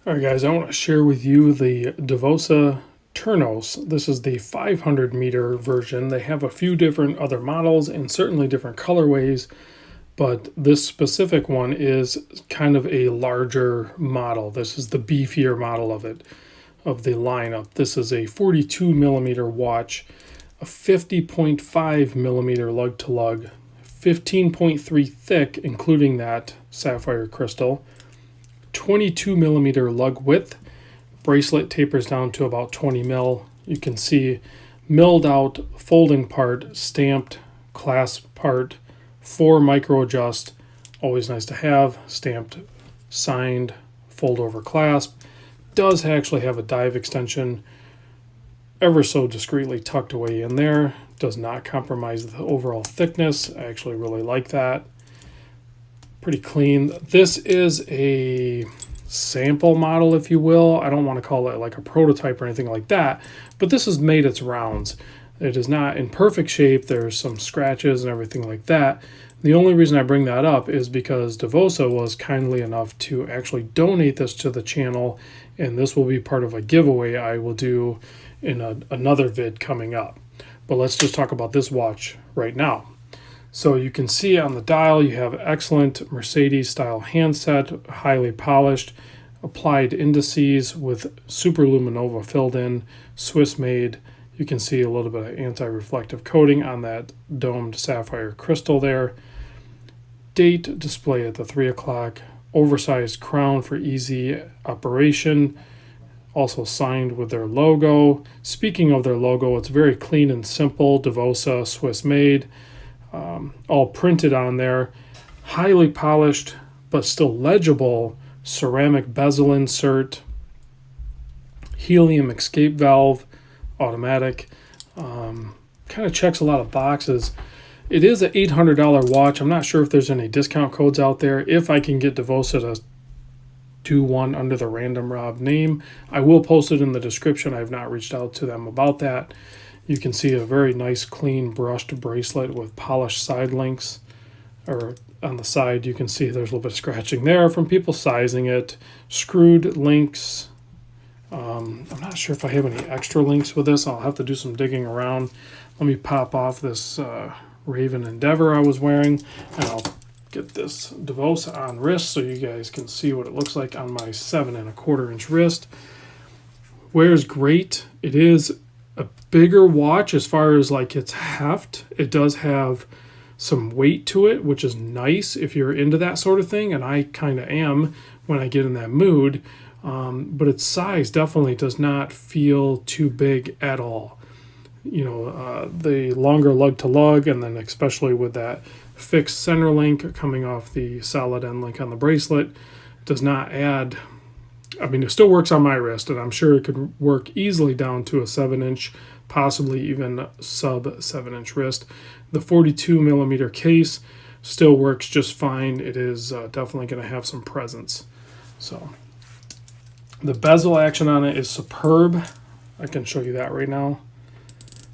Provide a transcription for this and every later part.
All right, guys, I want to share with you the Davosa Ternos. This is the 500 meter version. They have a few different other models and certainly different colorways, but this specific one is kind of a larger model. This is the beefier model of it, of the lineup. This is a 42 millimeter watch, a 50.5 millimeter lug to lug, 15.3 thick, including that sapphire crystal, 22 millimeter lug width. Bracelet tapers down to about 20 mil. You can see milled out folding part, stamped clasp part, 4 micro adjust, always nice to have, stamped, signed, fold over clasp. Does actually have a dive extension ever so discreetly tucked away in there. Does not compromise the overall thickness. I actually really like that. Pretty clean. This is a sample model, if you will. I don't want to call it like a prototype or anything like that, but this has made its rounds. It is not in perfect shape. There's some scratches and everything like that. The only reason I bring that up is because Davosa was kindly enough to actually donate this to the channel, and this will be part of a giveaway I will do in another vid coming up. But let's just talk about this watch right now. So you can see on the dial you have excellent Mercedes style handset, highly polished, applied indices with super luminova filled in, Swiss made. You can see a little bit of anti-reflective coating on that domed sapphire crystal there. Date display at the 3 o'clock, oversized crown for easy operation, also signed with their logo. Speaking of their logo, it's very clean and simple, Davosa, Swiss made. All printed on there, highly polished but still legible ceramic bezel insert, helium escape valve, automatic. Kind of checks a lot of boxes. It is an $800 watch. I'm not sure if there's any discount codes out there. If I can get Davosa to do one under the Random Rob name, I will post it in the description. I have not reached out to them about that. You can see a very nice, clean, brushed bracelet with polished side links. Or on the side, you can see there's a little bit of scratching there from people sizing it. Screwed links. I'm not sure if I have any extra links with this. I'll have to do some digging around. Let me pop off this Raven Endeavor I was wearing, and I'll get this Davosa on wrist so you guys can see what it looks like on my 7 1/4 inch wrist. Wears great. It is a bigger watch as far as like its heft. It does have some weight to it, which is nice if you're into that sort of thing, and I kind of am when I get in that mood. But its size definitely does not feel too big at all. You know, the longer lug to lug, and then especially with that fixed center link coming off the solid end link on the bracelet, does not add. I mean, it still works on my wrist, and I'm sure it could work easily down to a 7-inch, possibly even sub 7-inch wrist. The 42 millimeter case still works just fine. It is definitely going to have some presence. So the bezel action on it is superb. I can show you that right now.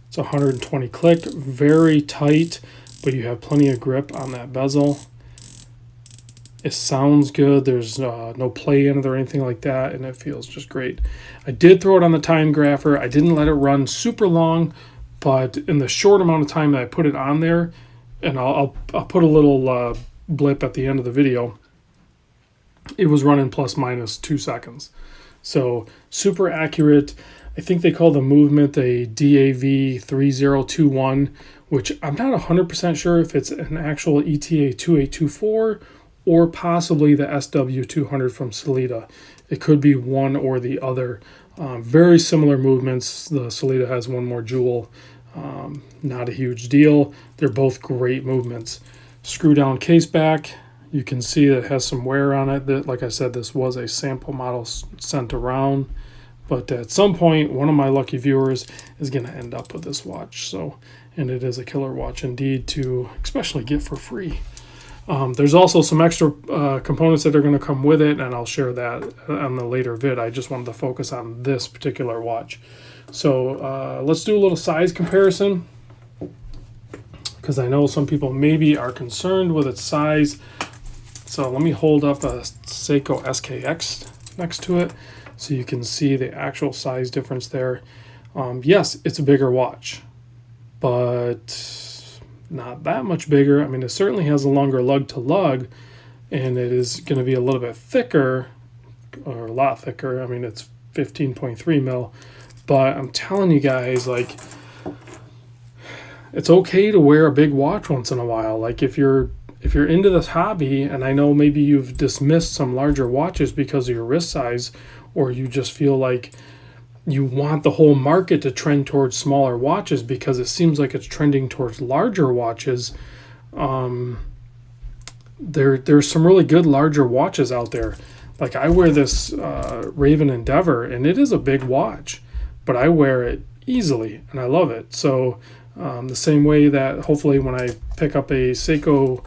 It's 120 click, very tight, but you have plenty of grip on that bezel. It sounds good. There's no play in it or anything like that, and it feels just great. I did throw it on the time grapher. I didn't let it run super long, but in the short amount of time that I put it on there, and I'll put a little blip at the end of the video, it was running plus minus 2 seconds. So super accurate. I think they call the movement a DAV 3021, which I'm not 100% sure if it's an actual ETA 2824 or possibly the SW200 from Sellita. It could be one or the other. Very similar movements. The Sellita has one more jewel. Not a huge deal. They're both great movements. Screw down case back. You can see that it has some wear on it. That, like I said, this was a sample model sent around. But at some point, one of my lucky viewers is going to end up with this watch. So, and it is a killer watch indeed to especially get for free. There's also some extra components that are going to come with it, and I'll share that on the later vid. I just wanted to focus on this particular watch. So let's do a little size comparison, because I know some people maybe are concerned with its size. So let me hold up a Seiko SKX next to it so you can see the actual size difference there. Yes, it's a bigger watch, but not that much bigger. I mean, it certainly has a longer lug to lug, and it is going to be a little bit thicker, or a lot thicker. I mean, it's 15.3 mil, but I'm telling you guys, like, it's okay to wear a big watch once in a while. Like, if you're into this hobby, and I know maybe you've dismissed some larger watches because of your wrist size, or you just feel like you want the whole market to trend towards smaller watches because it seems like it's trending towards larger watches. There's some really good larger watches out there. Like, I wear this Raven Endeavor, and it is a big watch, but I wear it easily, and I love it. So the same way that hopefully when I pick up a Seiko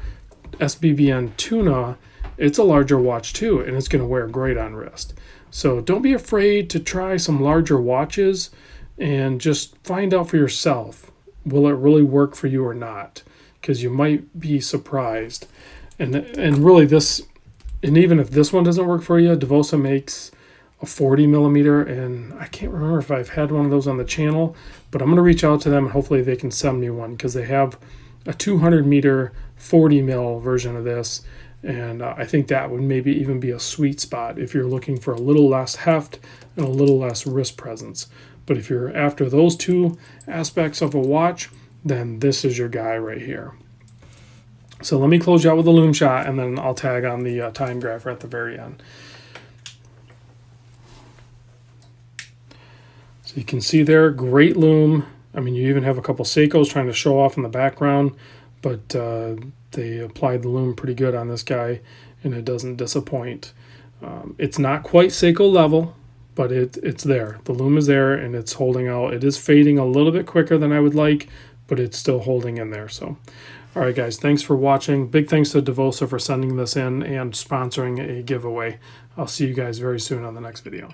SBBN Tuna, it's a larger watch too, and it's going to wear great on wrist. So don't be afraid to try some larger watches and just find out for yourself, will it really work for you or not? Because you might be surprised. And really this, and even if this one doesn't work for you, Davosa makes a 40 millimeter, and I can't remember if I've had one of those on the channel, but I'm going to reach out to them and hopefully they can send me one, because they have a 200 meter 40 mil version of this. And I think that would maybe even be a sweet spot if you're looking for a little less heft and a little less wrist presence. But if you're after those two aspects of a watch, then this is your guy right here. So let me close you out with a lume shot, and then I'll tag on the time grapher at the very end. So you can see there, great lume. I mean, you even have a couple Seikos trying to show off in the background, but they applied the lume pretty good on this guy, and it doesn't disappoint. It's not quite Seiko level, but it's there. The lume is there, and it's holding out. It is fading a little bit quicker than I would like, but it's still holding in there. So, all right, guys, thanks for watching. Big thanks to Davosa for sending this in and sponsoring a giveaway. I'll see you guys very soon on the next video.